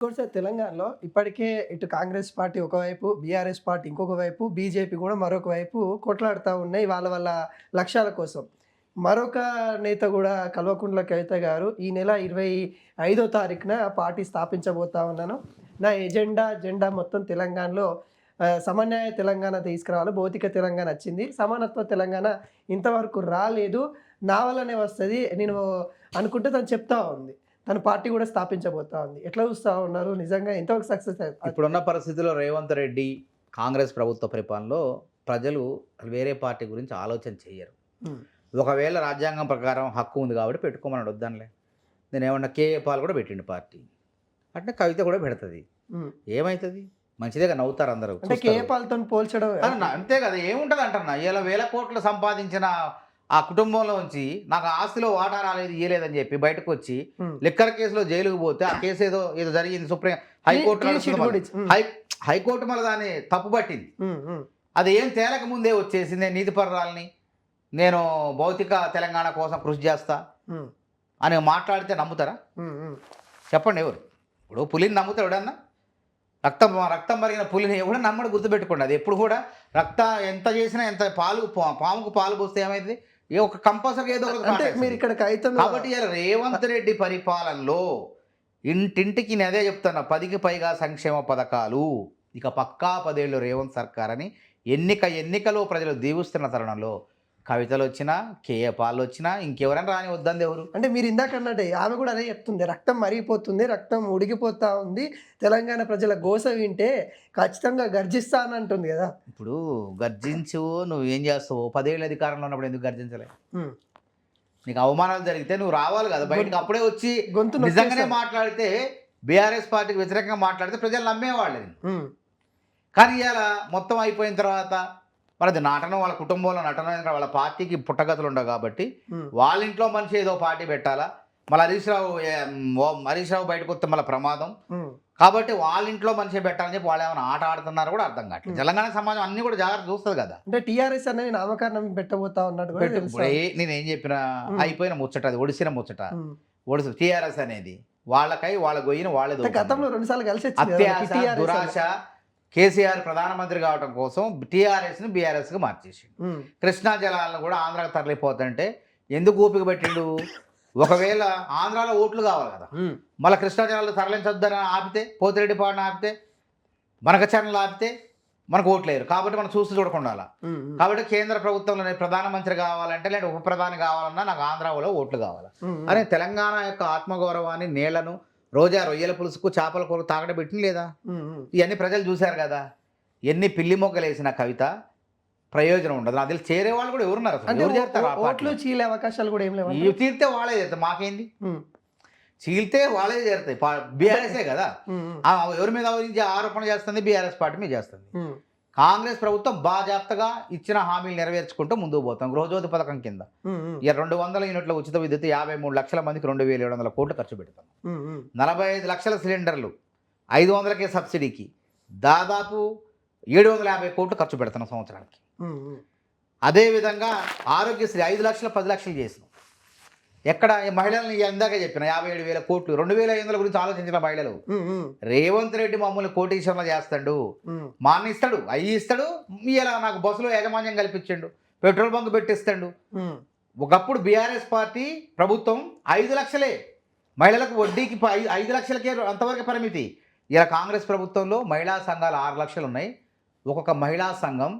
Sir తెలంగాణలో ఇప్పటికే ఇటు కాంగ్రెస్ పార్టీ ఒకవైపు, బీఆర్ఎస్ పార్టీ ఇంకొక వైపు, బీజేపీ కూడా మరొక వైపు కొట్లాడుతా ఉన్నాయి వాళ్ళ వాళ్ళ లక్ష్యాల కోసం. మరొక నేత కూడా కల్వకుంట్ల కవిత గారు ఈ నెల 25వ తారీఖున పార్టీ స్థాపించబోతా ఉన్నాను. నా జెండా మొత్తం తెలంగాణలో సమన్యాయ తెలంగాణ తీసుకురావాలి. భౌతిక తెలంగాణ వచ్చింది. సమానత్వ తెలంగాణ ఇంతవరకు రాలేదు. నా వల్లనే వస్తది. నేను అనుకుంటే తను చెప్తా ఉంది. తన పార్టీ కూడా స్థాపించబోతా ఉంది. ఎట్లా చూస్తా ఉన్నారు? నిజంగా ఎంతవరకు సక్సెస్ ఇప్పుడున్న పరిస్థితుల్లో రేవంత్ రెడ్డి కాంగ్రెస్ ప్రభుత్వ పరిపాలనలో ప్రజలు వేరే పార్టీ గురించి ఆలోచన చేయరు. ఒకవేళ రాజ్యాంగం ప్రకారం హక్కు ఉంది కాబట్టి పెట్టుకోమని వద్దానులే. నేను ఏమన్నా కేఏ పాల్ కూడా పెట్టిండు పార్టీ, అంటే కవిత కూడా పెడుతుంది. ఏమవుతుంది? మంచిదేగా, నవ్వుతారు అందరూ. అంటే కేఏ పాల్తో పోల్చడం అంతే కదా, ఏముంటుంది అంటున్నా. ఇలా వేల కోట్లు సంపాదించిన ఆ కుటుంబంలో నుంచి నాకు ఆస్తిలో వాటా రాలేదు, ఇయ్యలేదని చెప్పి బయటకు వచ్చి లిక్కర్ కేసులో జైలుకు పోతే ఆ కేసు ఏదో ఏదో జరిగింది. సుప్రీం హైకోర్టు మళ్ళీ దాన్ని తప్పు పట్టింది. అది ఏం తేలక ముందే వచ్చేసింది. నీతిపరురాలని నేను భౌతిక తెలంగాణ కోసం కృషి చేస్తా అని మాట్లాడితే నమ్ముతారా? చెప్పండి. ఎవరు ఇప్పుడు పులిని నమ్ముతాడు? ఎవడన్నా రక్తం మరిగిన పులిని ఎవడన్నా నమ్మడు. గుర్తుపెట్టుకోండి, అది ఎప్పుడు కూడా ఎంత చేసినా ఎంత పాముకు పాలు పోస్తే ఏమైంది? ఒక కంపల్సరీ ఏదో మీరు ఇక్కడ కాబట్టి రేవంత్ రెడ్డి పరిపాలనలో ఇంటింటికి నేను అదే చెప్తున్నా, 10కి పైగా సంక్షేమ పథకాలు. ఇక పక్కా 10 ఏళ్ళు రేవంత్ సర్కార్ అని ఎన్నికలో ప్రజలు దీవిస్తున్న తరుణంలో కవితలు వచ్చినా, కేఏ పాలు వచ్చినా, ఇంకెవరైనా రాని వద్దంది ఎవరు? అంటే మీరు ఇందాక అన్నట్టే ఆమె కూడా అదే చెప్తుంది. రక్తం మరిగిపోతుంది, రక్తం ఉడికిపోతా ఉంది, తెలంగాణ ప్రజల గోస వింటే ఖచ్చితంగా గర్జిస్తా అని అంటుంది కదా. ఇప్పుడు గర్జించు, నువ్వు ఏం చేస్తావు? 10 ఏళ్ళు అధికారంలో ఉన్నప్పుడు ఎందుకు గర్జించలే? నీకు అవమానాలు జరిగితే నువ్వు రావాలి కదా బయటకు. అప్పుడే వచ్చి నిజంగానే మాట్లాడితే, బీఆర్ఎస్ పార్టీకి వ్యతిరేకంగా మాట్లాడితే ప్రజలు నమ్మేవాళ్ళు. కానీ ఇలా మొత్తం అయిపోయిన తర్వాత మరి అది నటన, వాళ్ళ కుటుంబంలో నటన, వాళ్ళ పార్టీకి పుట్టగతులు ఉండవు కాబట్టి వాళ్ళ ఇంట్లో మనిషి ఏదో పార్టీ పెట్టాలా. మళ్ళీ హరీష్ రావు బయటకు వస్తే మళ్ళీ ప్రమాదం కాబట్టి వాళ్ళ ఇంట్లో మనిషి పెట్టాలని చెప్పి వాళ్ళు ఏమైనా ఆట ఆడుతున్నారు కూడా అర్థం కావట్లేదు. తెలంగాణ సమాజం అన్ని కూడా జాగ్రత్త చూస్తుంది కదా. అంటే టీఆర్ఎస్ అనేది నామకరణం పెట్టబోతా ఉన్నాడు. నేనేం చెప్పిన అయిపోయిన ముచ్చట, అది ఒడిసిన ముచ్చట. ఒడిసి టీఆర్ఎస్ అనేది వాళ్ళకై వాళ్ళ గొయ్యిన వాళ్ళే. గతంలో 2 సార్లు కలిసి అత్యాశ, దురాశ. కేసీఆర్ ప్రధానమంత్రి కావడం కోసం టీఆర్ఎస్ని బీఆర్ఎస్గా మార్చేసిండు. కృష్ణా జలాలను కూడా ఆంధ్రాకి తరలిపోతుంటే ఎందుకు ఊపిక పెట్టిండు? ఒకవేళ ఆంధ్రాలో ఓట్లు కావాలి కదా, మళ్ళీ కృష్ణా జలాలు తరలించొద్దని ఆపితే, పోతిరెడ్డి పాడిన ఆపితే, మనకచరణలు ఆపితే మనకు ఓట్లేరు. కాబట్టి మనం చూడకుండా. కాబట్టి కేంద్ర ప్రభుత్వంలో ప్రధానమంత్రి కావాలంటే, లేదా ఉప ప్రధాని కావాలన్నా నాకు ఆంధ్రాలో ఓట్లు కావాలి అని తెలంగాణ యొక్క ఆత్మగౌరవాన్ని, నేలను, రోజా రొయ్యల పులుసుకు చేపల కూర తాగడ పెట్టింది లేదా? ఇవన్నీ ప్రజలు చూశారు కదా. ఎన్ని పిల్లి మొగ్గలు వేసిన కవిత ప్రయోజనం ఉండదు. నాకు తెలిసి చేరే వాళ్ళు కూడా ఎవరున్నారు? ఓట్లు చీలే అవకాశాలు కూడా ఏం లేవు. ఇవి తీరితే వాళ్ళే చేరుతాయి, మాకేంది? చీలితే వాళ్ళే చేరుతాయి. బీఆర్ఎస్ఏ కదా ఎవరి మీద ఆరోపణ చేస్తుంది, బీఆర్ఎస్ పార్టీ మీద చేస్తుంది. కాంగ్రెస్ ప్రభుత్వం బాజాప్తగా ఇచ్చిన హామీలు నెరవేర్చుకుంటూ ముందుకు పోతాం. గృహజ్యోతి పథకం కింద 200 యూనిట్ల ఉచిత విద్యుత్ 53 లక్షల మందికి 2700 కోట్లు ఖర్చు పెడతాం. 45 లక్షల సిలిండర్లు 500కే సబ్సిడీకి దాదాపు 750 కోట్లు ఖర్చు పెడుతున్నాం సంవత్సరానికి. అదేవిధంగా ఆరోగ్యశ్రీ 5 లక్షలు 10 లక్షలు చేసినాం. ఎక్కడ మహిళలను ఇందాక చెప్పిన 57,000 కోట్లు, 2,500 గురించి ఆలోచించిన మహిళలు. రేవంత్ రెడ్డి మమ్మల్ని కోటీశ్వరులు చేస్తాడు, మాన్న ఇస్తాడు, అయ్యి ఇస్తాడు. ఇలా నాకు బస్సులో యాజమాన్యం కల్పించాడు, పెట్రోల్ బంక్ పెట్టిస్తాడు. ఒకప్పుడు బీఆర్ఎస్ పార్టీ ప్రభుత్వం 5 లక్షలే మహిళలకు, వడ్డీకి 5 లక్షలకే అంతవరకు పరిమితి. ఇలా కాంగ్రెస్ ప్రభుత్వంలో మహిళా సంఘాలు 6 లక్షలు ఉన్నాయి. ఒక్కొక్క మహిళా సంఘం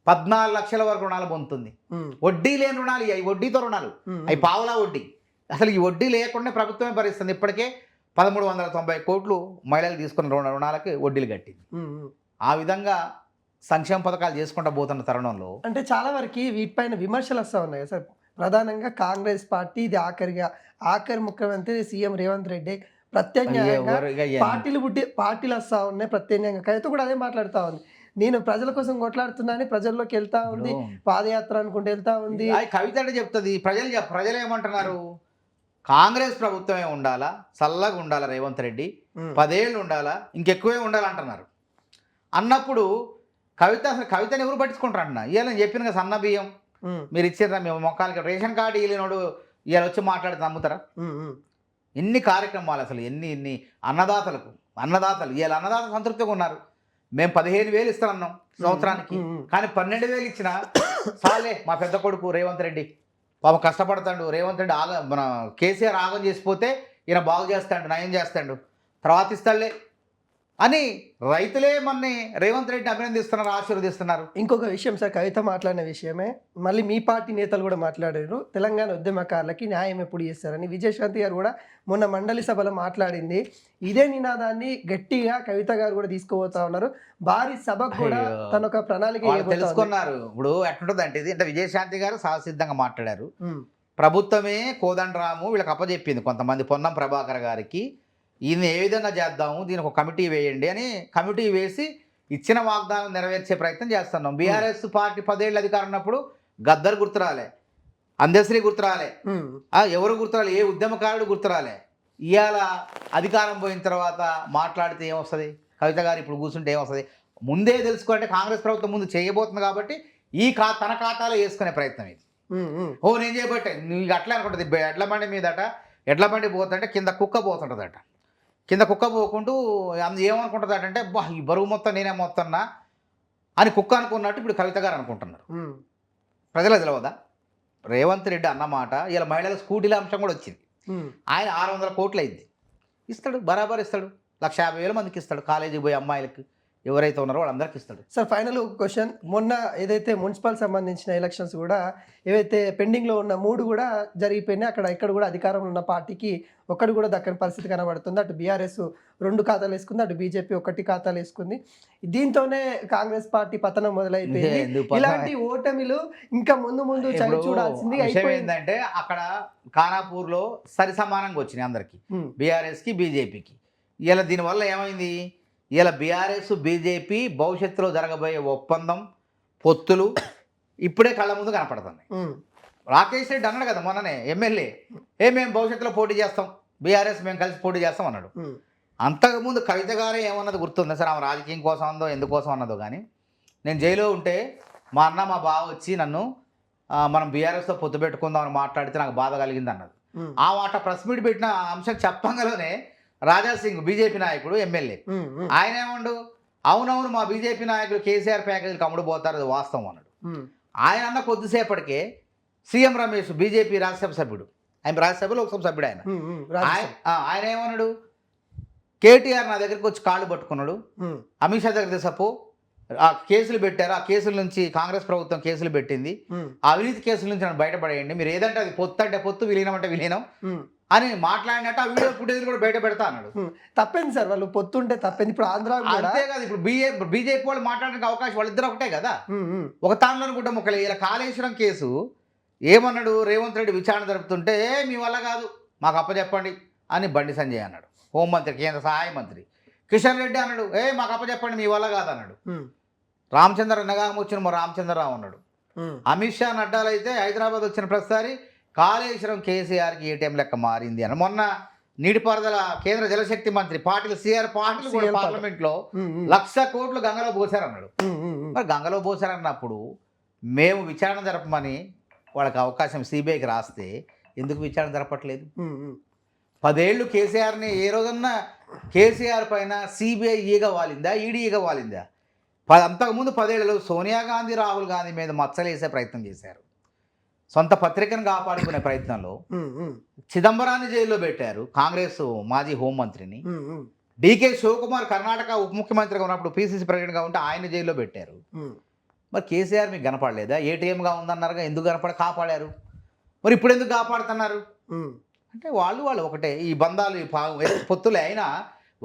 14 లక్షల వరకు రుణాలు పొందుతుంది. వడ్డీ లేని రుణాలు, అవి వడ్డీతో రుణాలు, అవి పావులా వడ్డీ. అసలు ఈ వడ్డీ లేకుండా ప్రభుత్వమే భరిస్తుంది. ఇప్పటికే 1390 కోట్లు మహిళలు తీసుకున్న రుణాలకి వడ్డీలు కట్టింది. ఆ విధంగా సంక్షేమ పథకాలు చేసుకుంటూ పోతున్న తరుణంలో అంటే చాలా వరకు వీటిపైన విమర్శలు వస్తూ ఉన్నాయి సార్. ప్రధానంగా కాంగ్రెస్ పార్టీ ఇది ఆఖరి ముఖ్యమంత్రి సీఎం రేవంత్ రెడ్డి ప్రత్యామ్నాయంగా పార్టీలు వస్తూ ఉన్నాయి. ప్రత్యామ్నాయంగా కవిత కూడా అదే మాట్లాడుతూ ఉంది. నేను ప్రజల కోసం కొట్లాడుతున్నాను, ప్రజల్లోకి వెళ్తా ఉంది, పాదయాత్ర అనుకుంటూ వెళ్తా ఉంది. కవిత అంటే చెప్తుంది. ప్రజలు ఏమంటున్నారు? కాంగ్రెస్ ప్రభుత్వమే ఉండాలా, చల్లగా ఉండాలా, రేవంత్ రెడ్డి 10 ఏళ్ళు ఉండాలా, ఇంకెక్కువే ఉండాలంటున్నారు. అన్నప్పుడు కవితని ఎవరు పట్టించుకుంటారు అన్న? ఇవాళ నేను చెప్పిన కదా, సన్న బియ్యం మీరు ఇచ్చారా మేము మొక్కలకి, రేషన్ కార్డు ఇవ్వలేనోడు ఇవాళ వచ్చి మాట్లాడితే నమ్ముతారా? ఎన్ని కార్యక్రమాలు అసలు, ఎన్ని అన్నదాతలకు అన్నదాతలు ఇవాళ అన్నదాతలు సంతృప్తిగా ఉన్నారు. మేము 15,000 ఇస్తానన్నాం సంవత్సరానికి, కానీ 12,000 ఇచ్చినా చాలే మా పెద్ద కొడుకు రేవంత్ రెడ్డి పాప కష్టపడతాడు, రేవంత్ రెడ్డి మన కేసీఆర్ ఆగం చేసిపోతే ఈయన బాగు చేస్తాడు, నయం చేస్తాడు, తర్వాత ఇస్తాడులే అని రైతులే మొన్నే రేవంత్ రెడ్డి అభినందిస్తున్నారు, ఆశీర్వదిస్తున్నారు. ఇంకొక విషయం సార్, కవిత మాట్లాడిన విషయమే మళ్ళీ మీ పార్టీ నేతలు కూడా మాట్లాడారు. తెలంగాణ ఉద్యమకారులకి న్యాయం ఎప్పుడు చేస్తారని విజయశాంతి గారు కూడా మొన్న మండలి సభలో మాట్లాడింది. ఇదే నినాదాన్ని గట్టిగా కవిత గారు కూడా తీసుకుపోతా ఉన్నారు. భారీ సభకు కూడా తన ఒక ప్రణాళిక తెలుసుకున్నారు. ఇప్పుడు ఎట్లుంటుంది అంటే ఇది, అంటే విజయశాంతి గారు సహసిద్ధంగా మాట్లాడారు. ప్రభుత్వమే కోదండరాము వీళ్ళకి అప్పచెప్పింది కొంతమంది, పొన్నం ప్రభాకర్ గారికి, ఈయన ఏ విధంగా చేద్దాము, దీనికి ఒక కమిటీ వేయండి అని కమిటీ వేసి ఇచ్చిన వాగ్దానం నెరవేర్చే ప్రయత్నం చేస్తున్నాం. బీఆర్ఎస్ పార్టీ 10 ఏళ్ళు అధికారం ఉన్నప్పుడు గద్దర్ గుర్తురాలే, అందశ్రీ గుర్తురాలే, ఎవరు గుర్తురాలే, ఏ ఉద్యమకారుడు గుర్తురాలే. ఇవాళ అధికారం పోయిన తర్వాత మాట్లాడితే ఏమొస్తుంది, కవిత గారు ఇప్పుడు కూర్చుంటే ఏమొస్తుంది, ముందే తెలుసుకోవాలంటే కాంగ్రెస్ ప్రభుత్వం ముందు చేయబోతుంది కాబట్టి తన ఖాతాలో వేసుకునే ప్రయత్నం ఇది. నేను చేయబట్టే నువ్వు అట్లా అనుకుంటుంది. ఎడ్ల బండి మీదట, ఎడ్ల బండి పోతుంటే కింద కుక్క పోతుంటుందట, కింద కుక్క పోకుంటూ ఏమనుకుంటుంది అంటే బా ఈ బరువు మొత్తం నేనే మొత్తన్నా అని కుక్క అనుకున్నట్టు ఇప్పుడు కవిత గారు అనుకుంటున్నారు. ప్రజలకు తెలియదా రేవంత్ రెడ్డి అన్నమాట. ఇలా మహిళల స్కూటీల అంశం కూడా వచ్చింది. ఆయన 600 కోట్లు అయింది, ఇస్తాడు, బరాబర్ ఇస్తాడు, 150,000 మందికి ఇస్తాడు, కాలేజీకి పోయే అమ్మాయిలకి ఎవరైతే ఉన్నారో వాళ్ళందరికీ ఇస్తాడు. సార్ ఫైనల్ క్వశ్చన్, మొన్న ఏదైతే మున్సిపల్ సంబంధించిన ఎలక్షన్స్ కూడా ఏవైతే పెండింగ్లో ఉన్న 3 కూడా జరిగిపోయినాయి. ఇక్కడ కూడా అధికారంలో ఉన్న పార్టీకి ఒక్కటి కూడా దక్కని పరిస్థితి కనబడుతుంది. అటు బీఆర్ఎస్ 2 ఖాతాలు వేసుకుంది, అటు బీజేపీ 1 ఖాతాలు వేసుకుంది. దీంతోనే కాంగ్రెస్ పార్టీ పతనం మొదలైపోయింది. ఇలాంటి ఓటమిలు ఇంకా ముందు చవి చూడాల్సింది అయిపోయిందంటే అక్కడ ఖానాపూర్లో సరి సమానంగా వచ్చినాయి అందరికి, బీఆర్ఎస్కి బీజేపీకి. ఇలా దీనివల్ల ఏమైంది, ఇలా బీఆర్ఎస్ బీజేపీ భవిష్యత్తులో జరగబోయే ఒప్పందం, పొత్తులు ఇప్పుడే కళ్ళ ముందు కనపడుతుంది. రాకేష్ రెడ్డి అన్నాడు కదా మొన్ననే ఎమ్మెల్యే, మేము భవిష్యత్తులో పోటీ చేస్తాం, బీఆర్ఎస్ మేము కలిసి పోటీ చేస్తాం అన్నాడు. అంతకుముందు కవిత గారే ఏమన్నది గుర్తుంది సార్, ఆమె రాజకీయం కోసం అందో ఎందుకోసం అన్నదో కానీ, నేను జైల్లో ఉంటే మా అన్న మా బావ వచ్చి నన్ను మనం బీఆర్ఎస్తో పొత్తు పెట్టుకుందాం అని మాట్లాడితే నాకు బాధ కలిగింది అన్నది. ఆ మాట ప్రెస్ మీట్ పెట్టిన అంశం చెప్పంగానే రాజాసింగ్ బీజేపీ నాయకుడు ఎమ్మెల్యే ఆయన ఏమండు, అవునవును మా బీజేపీ నాయకులు కేసీఆర్ ప్యాకేజీలకు అమ్ముడు పోతారు, అది వాస్తవం అన్నాడు. ఆయన అన్న కొద్దిసేపటికే సీఎం రమేష్ బీజేపీ రాజ్యసభ సభ్యుడు, ఆయన రాజ్యసభలో లోక్సభ సభ్యుడు, ఆయన ఏమన్నాడు, కేటీఆర్ నా దగ్గరికి వచ్చి కాళ్ళు పట్టుకున్నాడు, అమిత్ షా దగ్గర సపో ఆ కేసులు పెట్టారు, ఆ కేసుల నుంచి కాంగ్రెస్ ప్రభుత్వం కేసులు పెట్టింది, అవినీతి కేసుల నుంచి నన్ను బయటపడేయండి, మీరు ఏదంటే అది పొత్తు అంటే పొత్తు, విలీనం అంటే విలీనం అని మాట్లాడినట్టు ఆ వీడియో ఫుటేజ్ కూడా బయట పెడతా అన్నాడు. తప్పేంది సార్, వాళ్ళు పొత్తుంటే తప్పేంది. ఇప్పుడు ఆంధ్ర అంతే కదా, ఇప్పుడు బీజేపీ వాళ్ళు మాట్లాడడానికి అవకాశం వాళ్ళిద్దరు ఒకటే కదా, ఒక తానులో గుడ్డ ముక్కలే. ఇలా కాళేశ్వరం కేసు ఏమన్నాడు, రేవంత్ రెడ్డి విచారణ జరుపుతుంటే మీ వల్ల కాదు మాకు అప్పచెప్పండి అని బండి సంజయ్ అన్నాడు, హోంమంత్రి కేంద్ర సహాయ మంత్రి. కిషన్ రెడ్డి అన్నాడు, మాకు అప్పచెప్పండి మీ వల్ల కాదు అన్నాడు. రామచంద్ర నగామ వచ్చిన రామచంద్రరావు అన్నాడు. అమిత్ షా నడ్డాలు అయితే హైదరాబాద్ వచ్చిన ప్రతిసారి కాళేశ్వరం కేసీఆర్కి ఏటీఎం లెక్క మారింది అని. మొన్న నీటిపారుదల కేంద్ర జలశక్తి మంత్రి సిఆర్ పాటిల్ కూడా పార్లమెంట్లో 1,00,000 కోట్లు గంగలో పోసారన్నాడు. మరి గంగలో పోసారన్నప్పుడు మేము విచారణ జరపమని వాళ్ళకి అవకాశం సిబిఐకి రాస్తే ఎందుకు విచారణ జరపట్లేదు? 10 ఏళ్ళు కేసీఆర్ని ఏ రోజన్నా కేసీఆర్ పైన సిబిఐ ఈగ వాలిందా, ఈడీ ఈగ వాలిందా? అంతకుముందు 10 ఏళ్ళలో సోనియా గాంధీ, రాహుల్ గాంధీ మీద మచ్చలేసే ప్రయత్నం చేశారు. సొంత పత్రికను కాపాడుకునే ప్రయత్నంలో చిదంబరాన్ని జైల్లో పెట్టారు, కాంగ్రెస్ మాజీ హోంమంత్రిని. డీకే శివకుమార్ కర్ణాటక ఉప ముఖ్యమంత్రిగా ఉన్నప్పుడు పిసిసి ప్రెసిడెంట్గా ఉంటే ఆయన జైల్లో పెట్టారు. మరి కేసీఆర్ మీకు కనపడలేదా? ఏటీఎంగా ఉందన్నారుగా, ఎందుకు కాపాడారు? మరి ఇప్పుడు ఎందుకు కాపాడుతున్నారు అంటే వాళ్ళు ఒకటే. ఈ బంధాలు పొత్తులే అయినా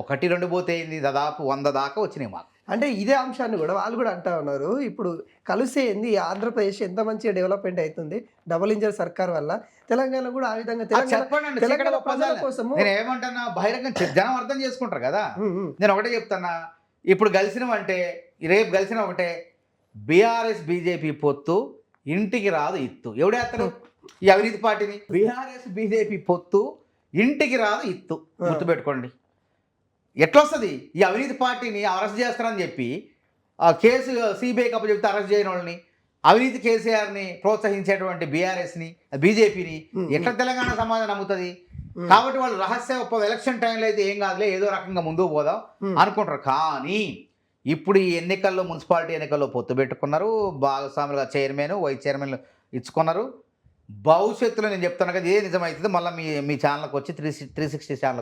1-2 పోతే దాదాపు 100 దాకా వచ్చినాయి మాకు. అంటే ఇదే అంశాన్ని కూడా వాళ్ళు కూడా అంటా ఉన్నారు, ఇప్పుడు కలిసే ఆంధ్రప్రదేశ్ ఎంత మంచిగా డెవలప్మెంట్ అవుతుంది డబుల్ ఇంజన్ సర్కార్ వల్ల, తెలంగాణ కూడా ఆ విధంగా నేను ఏమంటున్నా, బహిరంగ జనం అర్థం చేసుకుంటారు కదా. నేను ఒకటే చెప్తున్నా, ఇప్పుడు కలిసినవంటే రేపు కలిసిన ఒకటే, బీఆర్ఎస్ బీజేపీ పొత్తు ఇంటికి రాదు ఇత్తు. ఎవడేస్తారు ఈ అవినీతి పార్టీని? బీఆర్ఎస్ బీజేపీ పొత్తు ఇంటికి రాదు ఇత్తు, గుర్తుపెట్టుకోండి. ఎట్లా వస్తుంది? ఈ అవినీతి పార్టీని అరెస్ట్ చేస్తారని చెప్పి ఆ కేసు సిబిఐకి అప్పచెప్తే అరెస్ట్ చేయని వాళ్ళని, అవినీతి కేసీఆర్ని ప్రోత్సహించేటువంటి బీఆర్ఎస్ని బీజేపీని ఎట్లా తెలంగాణ సమాజం నమ్ముతుంది? కాబట్టి వాళ్ళు రహస్య ఎలక్షన్ టైంలో అయితే ఏం కాదులే ఏదో రకంగా ముందుకు పోదాం అనుకుంటారు. కానీ ఇప్పుడు ఈ ఎన్నికల్లో మున్సిపాలిటీ ఎన్నికల్లో పొత్తు పెట్టుకున్నారు, భాగస్వాములుగా చైర్మన్ వైస్ చైర్మన్లు ఇచ్చుకున్నారు. భవిష్యత్తులో నేను చెప్తాను కదా, ఏ నిజమవుతుంది మళ్ళీ మీ ఛానల్కి వచ్చి 360 ఛానల్